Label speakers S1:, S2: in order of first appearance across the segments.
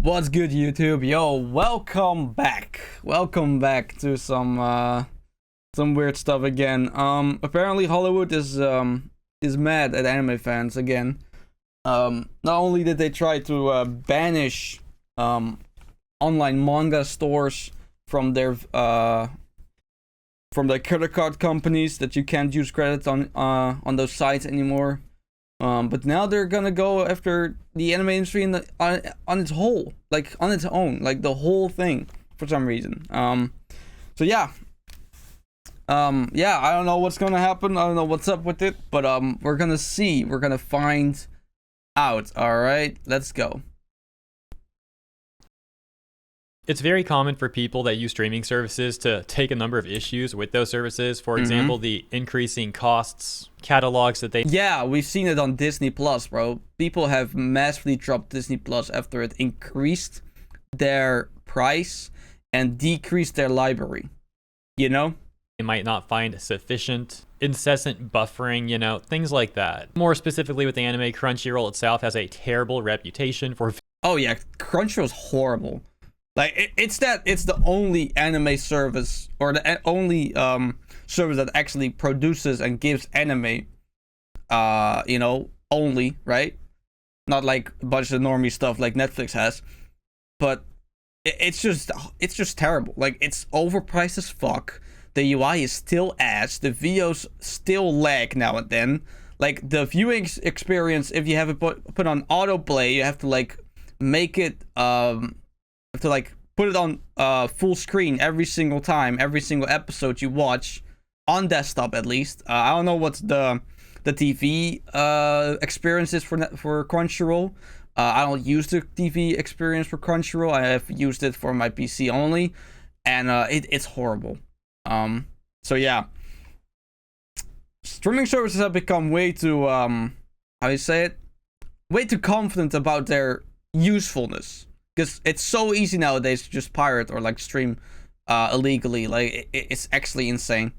S1: What's good, YouTube? Yo, welcome back. Welcome back to some weird stuff again. Apparently Hollywood is mad at anime fans again. Not only did they try to banish online manga stores from their credit card companies, that you can't use credits on those sites anymore. But now they're gonna go after the anime industry on its whole, like on its own, like the whole thing for some reason. So yeah, I don't know what's gonna happen. I don't know what's up with it, but we're gonna see. We're gonna find out. All right, let's go.
S2: It's very common for people that use streaming services to take a number of issues with those services. For example, the increasing costs, catalogs that they...
S1: Yeah, we've seen it on Disney Plus, bro. People have massively dropped Disney Plus after it increased their price and decreased their library. You know?
S2: They might not find sufficient, incessant buffering, you know, things like that. More specifically with the anime, Crunchyroll itself has a terrible reputation for...
S1: Oh yeah, Crunchyroll's horrible. Like, it's the only anime service, or the only service that actually produces and gives anime, you know, only, right? Not like a bunch of normie stuff like Netflix has. But it's just terrible. Like, it's overpriced as fuck. The UI is still ass. The videos still lag now and then. Like, the viewing experience, if you have it put on autoplay, you have to like make it to like put it on full screen every single time, every single episode you watch on desktop at least. I don't know what's the TV experience is for Crunchyroll. I don't use the TV experience for Crunchyroll. I have used it for my PC only, and it's horrible. So yeah, streaming services have become way too how do you say it? Way too confident about their usefulness. Because it's so easy nowadays to just pirate or like stream illegally. Like, it's actually insane.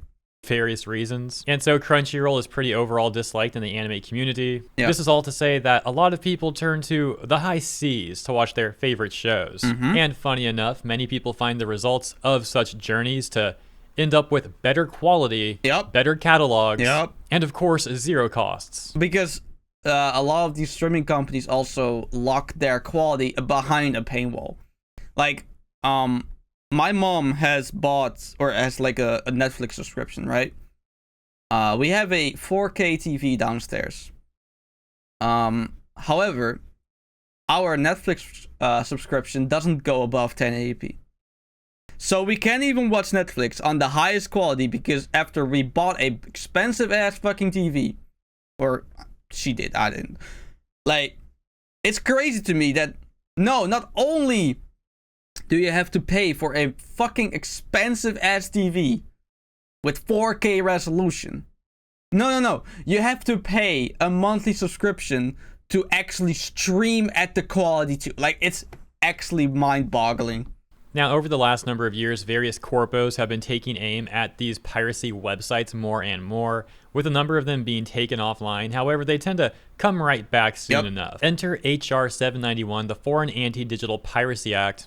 S2: Various reasons. And so Crunchyroll is pretty overall disliked in the anime community.
S1: Yeah.
S2: This is all to say that a lot of people turn to the high seas to watch their favorite shows. And funny enough, many people find the results of such journeys to end up with better quality, better catalogs, and of course, zero costs.
S1: Because a lot of these streaming companies also lock their quality behind a paywall. Like, my mom has bought, or has like a Netflix subscription, right? We have a 4K TV downstairs. However, our Netflix subscription doesn't go above 1080p. So we can't even watch Netflix on the highest quality because after we bought a expensive ass fucking TV, or she did, I didn't. Like, it's crazy to me that no, not only do you have to pay for a fucking expensive ass TV with 4K resolution. No. You have to pay a monthly subscription to actually stream at the quality too. Like, it's actually mind-boggling.
S2: Now, over the last number of years, various corpos have been taking aim at these piracy websites more and more, with a number of them being taken offline. However, they tend to come right back soon enough. Enter HR 791, the Foreign Anti-Digital Piracy Act.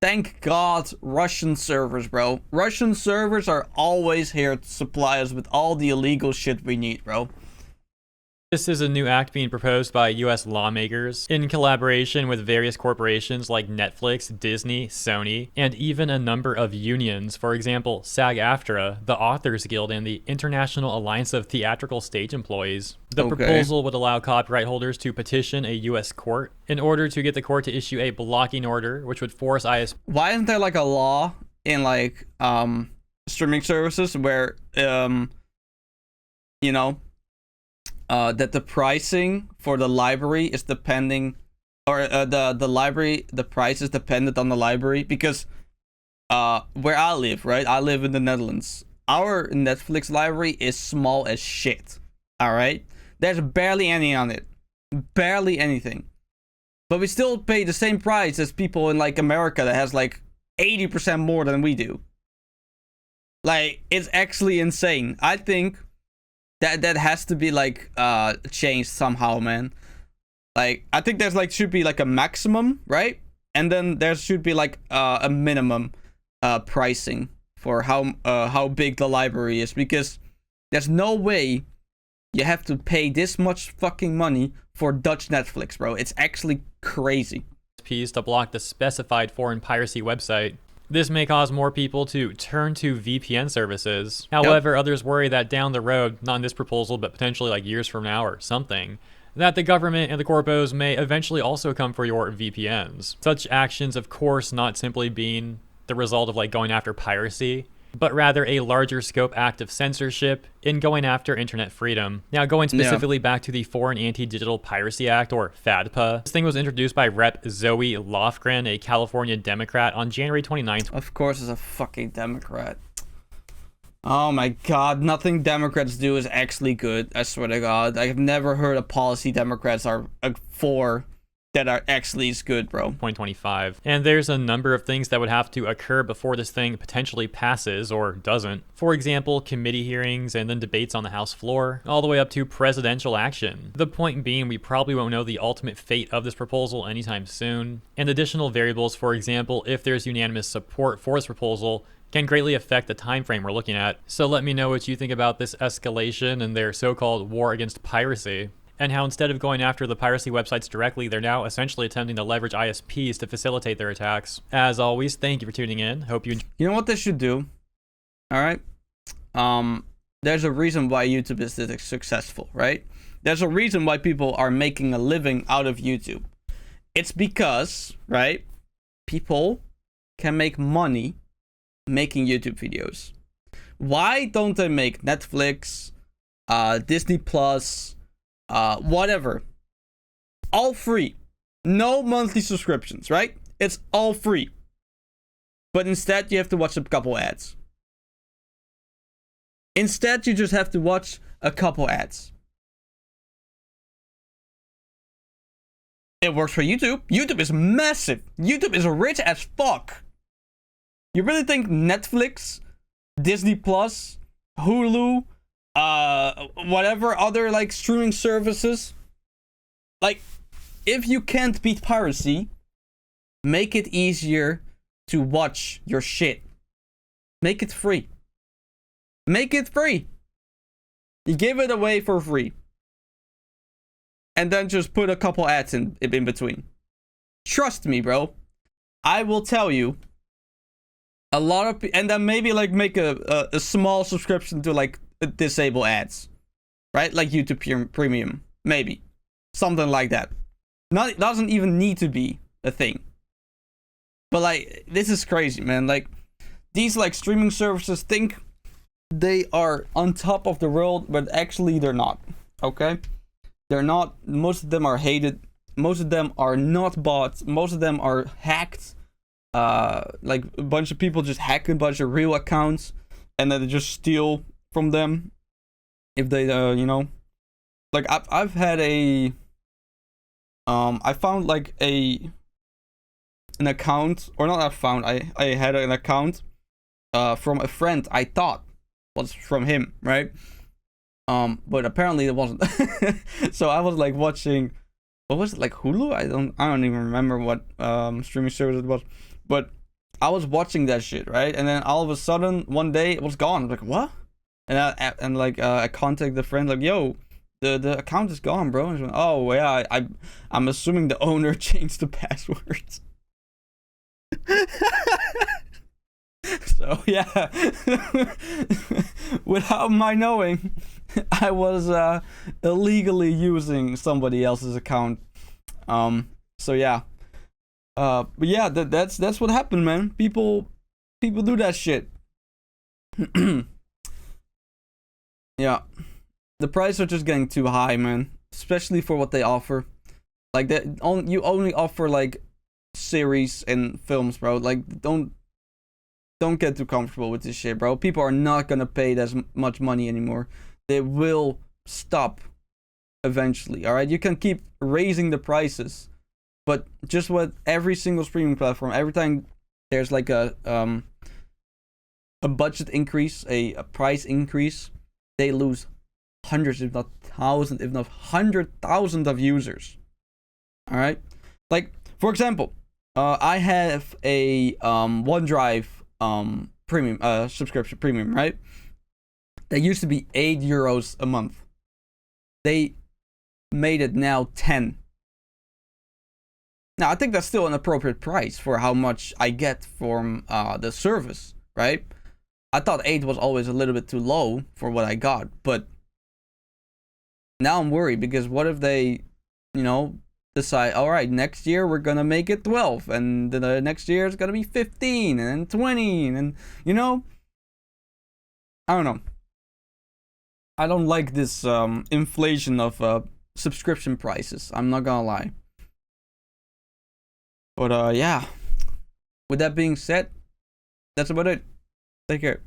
S1: Thank God, Russian servers, bro. Russian servers are always here to supply us with all the illegal shit we need, bro.
S2: This is a new act being proposed by US lawmakers in collaboration with various corporations like Netflix, Disney, Sony, and even a number of unions. For example, SAG-AFTRA, the Authors Guild, and the International Alliance of Theatrical Stage Employees. The proposal would allow copyright holders to petition a US court in order to get the court to issue a blocking order, which would force ISP...
S1: Why isn't there like a law in like streaming services where you know, that the pricing for the library is depending, or the price is dependent on the library? Because where I live, right? I live in the Netherlands. Our Netflix library is small as shit. All right, there's barely any on it, barely anything. But we still pay the same price as people in like America that has like 80% more than we do. Like, it's actually insane. I think that has to be like changed somehow, man. Like, I think there's like should be like a maximum, right? and then there should be like a minimum pricing for how big the library is, because there's no way you have to pay this much fucking money for Dutch Netflix, bro. It's actually crazy.
S2: To block the specified foreign piracy website. This may cause more people to turn to VPN services. However, others worry that down the road, not in this proposal, but potentially like years from now or something, that the government and the corpos may eventually also come for your VPNs. Such actions, of course, not simply being the result of like going after piracy, but rather a larger scope act of censorship in going after internet freedom. Now, going specifically back to the Foreign Anti-Digital Piracy Act, or FADPA, this thing was introduced by Rep. Zoe Lofgren, a California Democrat, on January 29th.
S1: Of course, it's a fucking Democrat. Oh my god, nothing Democrats do is actually good, I swear to god. I've never heard a policy Democrats are for that are actually is good, bro.
S2: 2025. And there's a number of things that would have to occur before this thing potentially passes or doesn't. For example, committee hearings and then debates on the House floor, all the way up to presidential action. The point being, we probably won't know the ultimate fate of this proposal anytime soon. And additional variables, for example, if there's unanimous support for this proposal, can greatly affect the time frame we're looking at. So let me know what you think about this escalation and their so-called war against piracy, and how instead of going after the piracy websites directly, they're now essentially attempting to leverage ISPs to facilitate their attacks. As always, thank you for tuning in. Hope you enjoy.
S1: You know what they should do? All right. There's a reason why YouTube is this successful, right? There's a reason why people are making a living out of YouTube. It's because, right, people can make money making YouTube videos. Why don't they make Netflix, Disney Plus, whatever, all free, no monthly subscriptions, right? It's all free, but instead you have to watch a couple ads. Instead, you just have to watch a couple ads. It works for YouTube. YouTube is massive. YouTube is rich as fuck. You really think Netflix, Disney Plus, Hulu, whatever other like streaming services, like, if you can't beat piracy, make it easier to watch your shit. Make it free. Make it free. You give it away for free, and then just put a couple ads in between. Trust me, bro. I will tell you. A lot of and then maybe like make a small subscription to like disable ads, right? Like YouTube Premium, maybe something like that. It doesn't even need to be a thing. But like, this is crazy, man. Like, these like streaming services think they are on top of the world, but actually they're not. Okay, they're not. Most of them are hated. Most of them are not bots. Most of them are hacked. Like a bunch of people just hack a bunch of real accounts, and then they just steal from them. If they, you know, like I've had a, I found like an account, or not. I had an account, from a friend I thought was from him, right? But apparently it wasn't. So I was like watching, what was it, like Hulu? I don't even remember what streaming service it was. But I was watching that shit, right? And then all of a sudden, one day, it was gone. I'm like, what? And I contacted the friend, like, yo, the account is gone, bro. And like, oh, yeah, I'm assuming the owner changed the passwords. So, yeah. Without my knowing, I was illegally using somebody else's account. So, yeah. But yeah, that's what happened, man. People do that shit. Yeah, the prices are just getting too high, man. Especially for what they offer. Like you only offer like series and films, bro. Like don't get too comfortable with this shit, bro. People are not gonna pay that much money anymore. They will stop eventually. All right, you can keep raising the prices. But just with every single streaming platform, every time there's like a budget increase, a price increase, they lose hundreds, if not thousands, if not 100,000 of users. All right, like for example, I have a OneDrive premium subscription premium, right? That used to be €8 a month. They made it now 10. Now I think that's still an appropriate price for how much I get from the service, right? I thought 8 was always a little bit too low for what I got, but now I'm worried because what if they, decide, all right, next year we're gonna make it 12, and the next year it's gonna be 15 and 20, and I don't know. I don't like this inflation of subscription prices. I'm not gonna lie. But yeah. With that being said, that's about it. Take care.